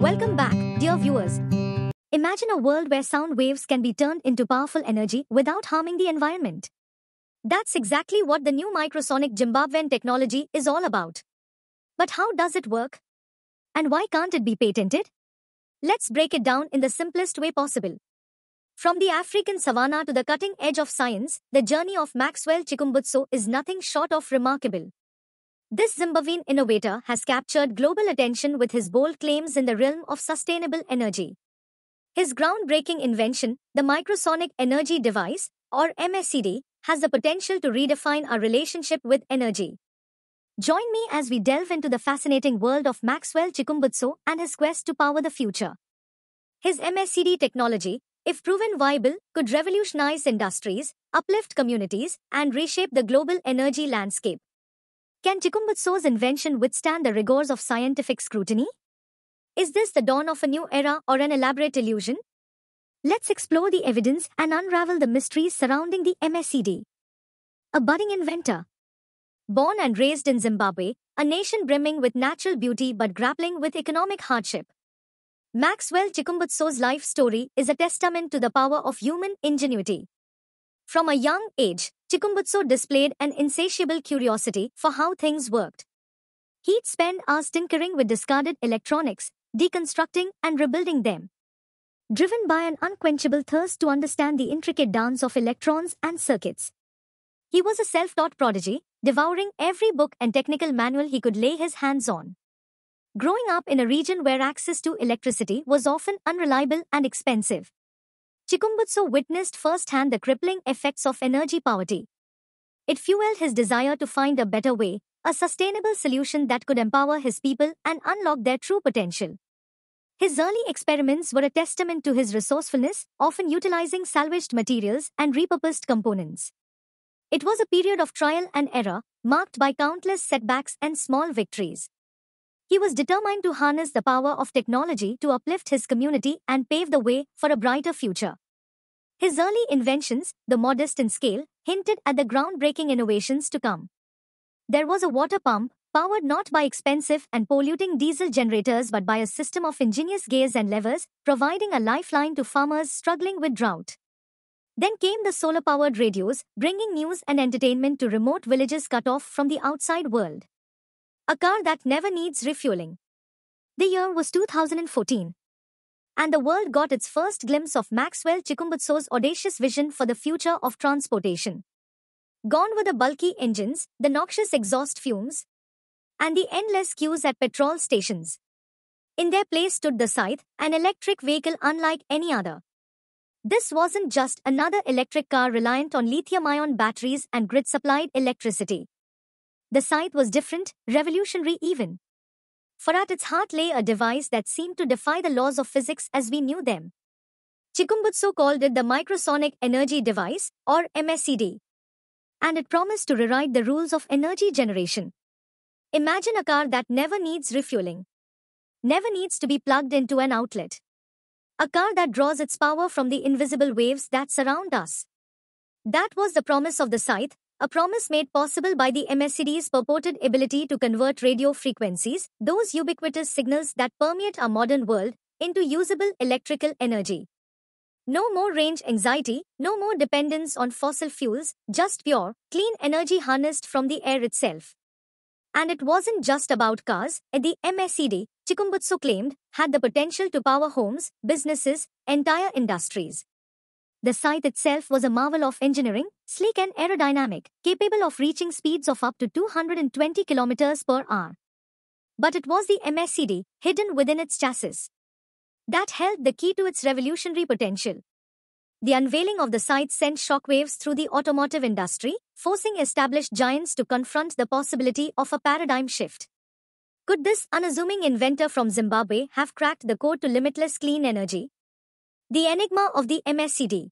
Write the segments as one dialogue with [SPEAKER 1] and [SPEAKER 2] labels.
[SPEAKER 1] Welcome back, dear viewers. Imagine a world where sound waves can be turned into powerful energy without harming the environment. That's exactly what the new microsonic Zimbabwean technology is all about. But how does it work? And why can't it be patented? Let's break it down in the simplest way possible. From the African savanna to the cutting edge of science, the journey of Maxwell Chikumbutso is nothing short of remarkable. This Zimbabwean innovator has captured global attention with his bold claims in the realm of sustainable energy. His groundbreaking invention, the Microsonic Energy Device, or MSED, has the potential to redefine our relationship with energy. Join me as we delve into the fascinating world of Maxwell Chikumbutso and his quest to power the future. His MSED technology, if proven viable, could revolutionize industries, uplift communities, and reshape the global energy landscape. Can Chikumbutso's invention withstand the rigors of scientific scrutiny? Is this the dawn of a new era or an elaborate illusion? Let's explore the evidence and unravel the mysteries surrounding the MSED. A budding inventor. Born and raised in Zimbabwe, a nation brimming with natural beauty but grappling with economic hardship, Maxwell Chikumbutso's life story is a testament to the power of human ingenuity. From a young age, Chikumbutso displayed an insatiable curiosity for how things worked. He'd spend hours tinkering with discarded electronics, deconstructing and rebuilding them. Driven by an unquenchable thirst to understand the intricate dance of electrons and circuits. He was a self-taught prodigy, devouring every book and technical manual he could lay his hands on. Growing up in a region where access to electricity was often unreliable and expensive, Chikumbutso witnessed firsthand the crippling effects of energy poverty. It fueled his desire to find a better way, a sustainable solution that could empower his people and unlock their true potential. His early experiments were a testament to his resourcefulness, often utilizing salvaged materials and repurposed components. It was a period of trial and error, marked by countless setbacks and small victories. He was determined to harness the power of technology to uplift his community and pave the way for a brighter future. His early inventions, though modest in scale, hinted at the groundbreaking innovations to come. There was a water pump, powered not by expensive and polluting diesel generators but by a system of ingenious gears and levers, providing a lifeline to farmers struggling with drought. Then came the solar-powered radios, bringing news and entertainment to remote villages cut off from the outside world. A car that never needs refueling. The year was 2014. And the world got its first glimpse of Maxwell Chikumbutso's audacious vision for the future of transportation. Gone were the bulky engines, the noxious exhaust fumes, and the endless queues at petrol stations. In their place stood the Scythe, an electric vehicle unlike any other. This wasn't just another electric car reliant on lithium-ion batteries and grid-supplied electricity. The Scythe was different, revolutionary even. For at its heart lay a device that seemed to defy the laws of physics as we knew them. Chikumbutso called it the Microsonic Energy Device, or MSED. And it promised to rewrite the rules of energy generation. Imagine a car that never needs refueling. Never needs to be plugged into an outlet. A car that draws its power from the invisible waves that surround us. That was the promise of the Scythe, a promise made possible by the MSED's purported ability to convert radio frequencies, those ubiquitous signals that permeate our modern world, into usable electrical energy. No more range anxiety, no more dependence on fossil fuels, just pure, clean energy harnessed from the air itself. And it wasn't just about cars. The MSED, Chikumbutso claimed, had the potential to power homes, businesses, entire industries. The Scythe itself was a marvel of engineering, sleek and aerodynamic, capable of reaching speeds of up to 220 kilometers per hour. But it was the MSED, hidden within its chassis, that held the key to its revolutionary potential. The unveiling of the Scythe sent shockwaves through the automotive industry, forcing established giants to confront the possibility of a paradigm shift. Could this unassuming inventor from Zimbabwe have cracked the code to limitless clean energy? The enigma of the MSED.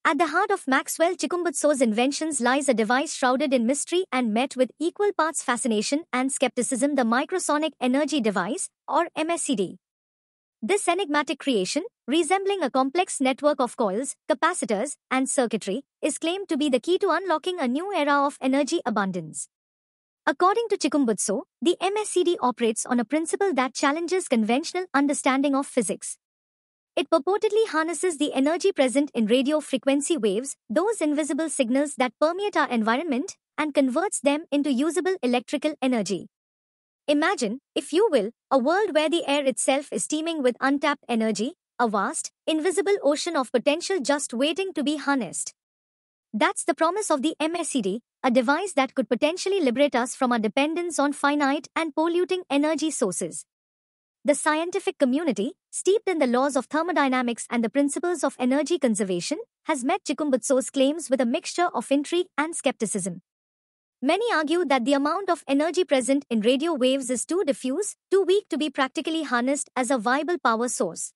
[SPEAKER 1] At the heart of Maxwell Chikumbutso's inventions lies a device shrouded in mystery and met with equal parts fascination and skepticism: the Microsonic Energy Device, or MSED. This enigmatic creation, resembling a complex network of coils, capacitors, and circuitry, is claimed to be the key to unlocking a new era of energy abundance. According to Chikumbutso, the MSCD operates on a principle that challenges conventional understanding of physics. It purportedly harnesses the energy present in radio frequency waves, those invisible signals that permeate our environment, and converts them into usable electrical energy. Imagine, if you will, a world where the air itself is teeming with untapped energy, a vast, invisible ocean of potential just waiting to be harnessed. That's the promise of the MSCD, a device that could potentially liberate us from our dependence on finite and polluting energy sources. The scientific community, steeped in the laws of thermodynamics and the principles of energy conservation, has met Chikumbutso's claims with a mixture of intrigue and skepticism. Many argue that the amount of energy present in radio waves is too diffuse, too weak to be practically harnessed as a viable power source.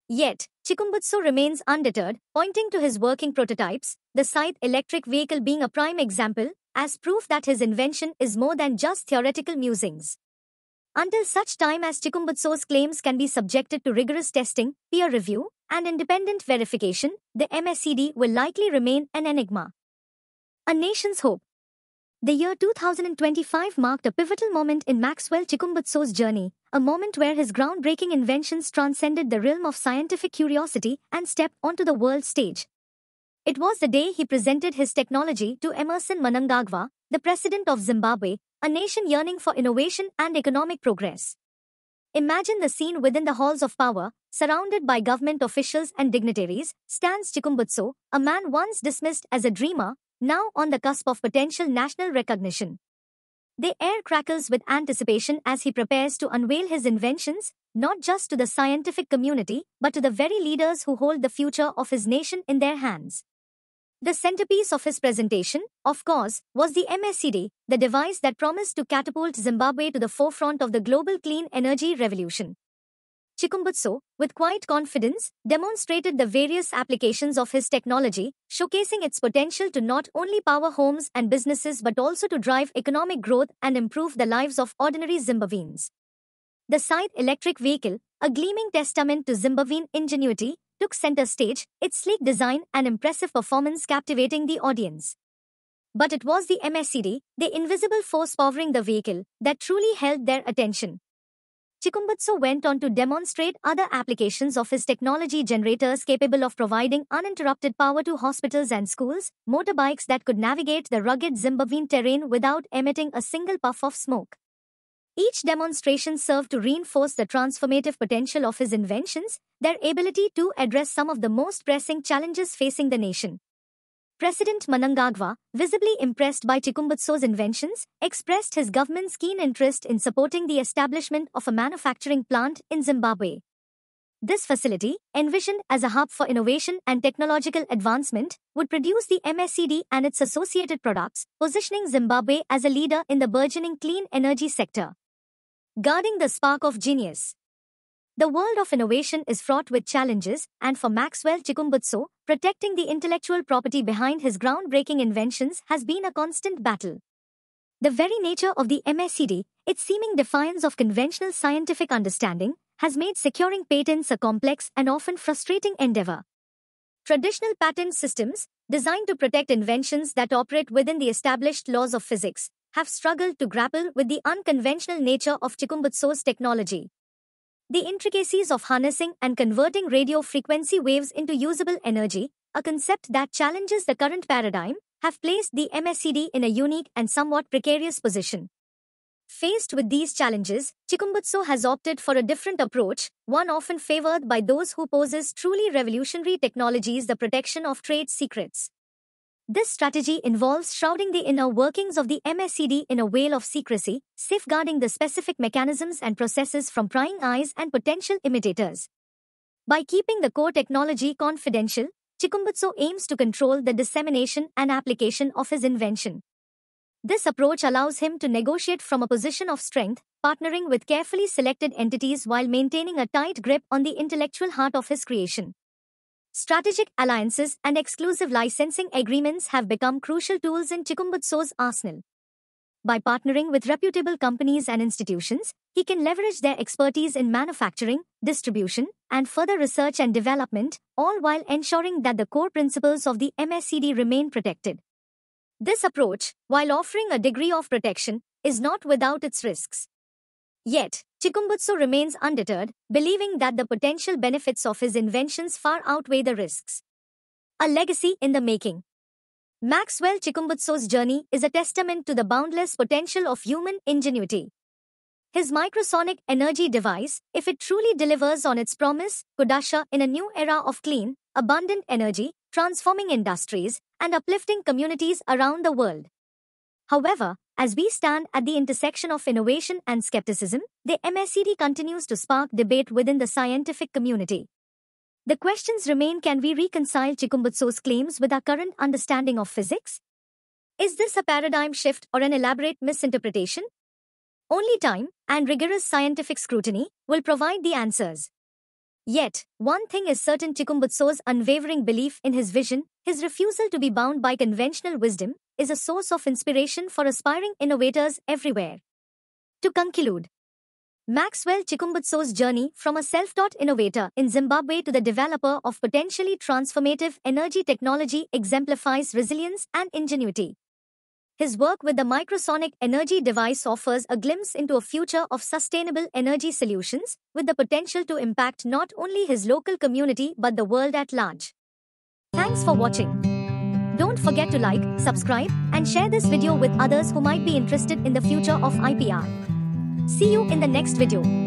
[SPEAKER 1] Yet, Chikumbutso remains undeterred, pointing to his working prototypes, the Scythe electric vehicle being a prime example, as proof that his invention is more than just theoretical musings. Until such time as Chikumbutso's claims can be subjected to rigorous testing, peer review, and independent verification, the MSCD will likely remain an enigma. A nation's hope. The year 2025 marked a pivotal moment in Maxwell Chikumbutso's journey, a moment where his groundbreaking inventions transcended the realm of scientific curiosity and stepped onto the world stage. It was the day he presented his technology to Emmerson Mnangagwa, the president of Zimbabwe, a nation yearning for innovation and economic progress. Imagine the scene within the halls of power, surrounded by government officials and dignitaries, stands Chikumbutso, a man once dismissed as a dreamer, now on the cusp of potential national recognition. The air crackles with anticipation as he prepares to unveil his inventions, not just to the scientific community, but to the very leaders who hold the future of his nation in their hands. The centerpiece of his presentation, of course, was the MSCD, the device that promised to catapult Zimbabwe to the forefront of the global clean energy revolution. Chikumbutso, with quiet confidence, demonstrated the various applications of his technology, showcasing its potential to not only power homes and businesses but also to drive economic growth and improve the lives of ordinary Zimbabweans. The Scythe electric vehicle, a gleaming testament to Zimbabwean ingenuity, took center stage, its sleek design and impressive performance captivating the audience. But it was the MSCD, the invisible force powering the vehicle, that truly held their attention. Chikumbutso went on to demonstrate other applications of his technology: generators capable of providing uninterrupted power to hospitals and schools, motorbikes that could navigate the rugged Zimbabwean terrain without emitting a single puff of smoke. Each demonstration served to reinforce the transformative potential of his inventions, their ability to address some of the most pressing challenges facing the nation. President Mnangagwa, visibly impressed by Chikumbutso's inventions, expressed his government's keen interest in supporting the establishment of a manufacturing plant in Zimbabwe. This facility, envisioned as a hub for innovation and technological advancement, would produce the MSCD and its associated products, positioning Zimbabwe as a leader in the burgeoning clean energy sector. Guarding the spark of genius. The world of innovation is fraught with challenges, and for Maxwell Chikumbutso, protecting the intellectual property behind his groundbreaking inventions has been a constant battle. The very nature of the MSCD, its seeming defiance of conventional scientific understanding, has made securing patents a complex and often frustrating endeavor. Traditional patent systems, designed to protect inventions that operate within the established laws of physics, have struggled to grapple with the unconventional nature of Chikumbutso's technology. The intricacies of harnessing and converting radio frequency waves into usable energy, a concept that challenges the current paradigm, have placed the MSCD in a unique and somewhat precarious position. Faced with these challenges, Chikumbutso has opted for a different approach, one often favored by those who possess truly revolutionary technologies: the protection of trade secrets. This strategy involves shrouding the inner workings of the MSCD in a veil of secrecy, safeguarding the specific mechanisms and processes from prying eyes and potential imitators. By keeping the core technology confidential, Chikumbutso aims to control the dissemination and application of his invention. This approach allows him to negotiate from a position of strength, partnering with carefully selected entities while maintaining a tight grip on the intellectual heart of his creation. Strategic alliances and exclusive licensing agreements have become crucial tools in Chikumbutso's arsenal. By partnering with reputable companies and institutions, he can leverage their expertise in manufacturing, distribution, and further research and development, all while ensuring that the core principles of the MSCD remain protected. This approach, while offering a degree of protection, is not without its risks. Yet, Chikumbutsu remains undeterred, believing that the potential benefits of his inventions far outweigh the risks. A legacy in the making. Maxwell Chikumbutsu's journey is a testament to the boundless potential of human ingenuity. His microsonic energy device, if it truly delivers on its promise, could usher in a new era of clean, abundant energy, transforming industries and uplifting communities around the world. However, as we stand at the intersection of innovation and skepticism, the MSCD continues to spark debate within the scientific community. The questions remain: can we reconcile Chikumbutsu's claims with our current understanding of physics? Is this a paradigm shift or an elaborate misinterpretation? Only time and rigorous scientific scrutiny will provide the answers. Yet, one thing is certain: Chikumbutsu's unwavering belief in his vision, his refusal to be bound by conventional wisdom, is a source of inspiration for aspiring innovators everywhere. To conclude, Maxwell Chikumbutsu's journey from a self-taught innovator in Zimbabwe to the developer of potentially transformative energy technology exemplifies resilience and ingenuity. His work with the microsonic energy device offers a glimpse into a future of sustainable energy solutions, with the potential to impact not only his local community but the world at large. Thanks for watching. Don't forget to like, subscribe, and share this video with others who might be interested in the future of IPR. See you in the next video.